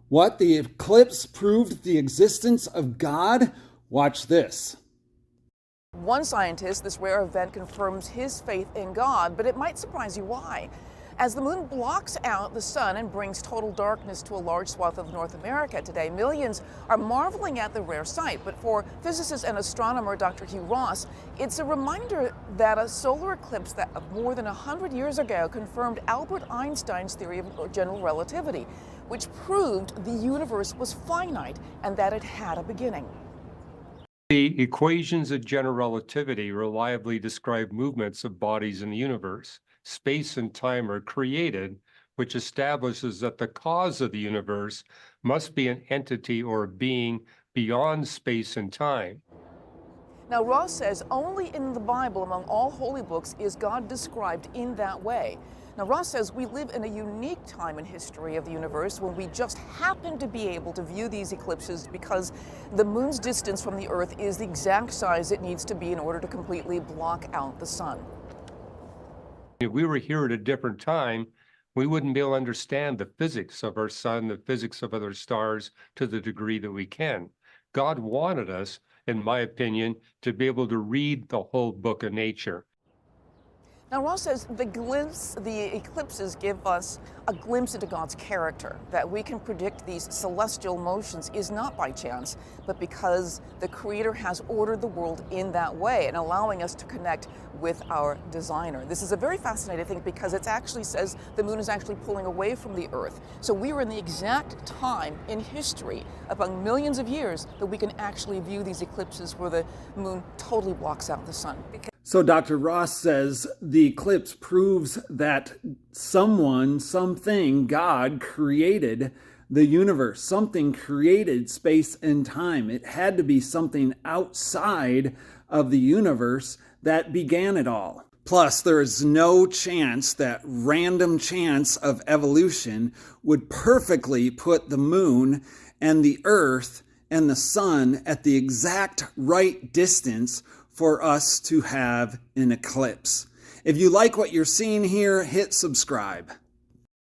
What? The eclipse proved the existence of God? Watch this. One scientist, this rare event confirms his faith in God, but it might surprise you why. As the moon blocks out the sun and brings total darkness to a large swath of North America today, millions are marveling at the rare sight. But for physicist and astronomer Dr. Hugh Ross, it's a reminder that a solar eclipse that of more than 100 years ago confirmed Albert Einstein's theory of general relativity, which proved the universe was finite and that it had a beginning. The equations of general relativity reliably describe movements of bodies in the universe. Space and time are created, which establishes that the cause of the universe must be an entity or a being beyond space and time. Now, Ross says only in the Bible, among all holy books, is God described in that way. Now, Ross says we live in a unique time in history of the universe when we just happen to be able to view these eclipses because the moon's distance from the Earth is the exact size it needs to be in order to completely block out the sun. If we were here at a different time, we wouldn't be able to understand the physics of our sun, the physics of other stars to the degree that we can. God wanted us, in my opinion, to be able to read the whole book of nature. Now, Ross says the eclipses give us a glimpse into God's character. That we can predict these celestial motions is not by chance, but because the Creator has ordered the world in that way and allowing us to connect with our designer. This is a very fascinating thing because it actually says the moon is actually pulling away from the Earth. So we are in the exact time in history, among millions of years, that we can actually view these eclipses where the moon totally blocks out the sun. So Dr. Ross says the eclipse proves that something, God created the universe. Something created space and time. It had to be something outside of the universe that began it all. Plus, there is no chance that random chance of evolution would perfectly put the moon and the earth and the sun at the exact right distance for us to have an eclipse. If you like what you're seeing here, hit subscribe.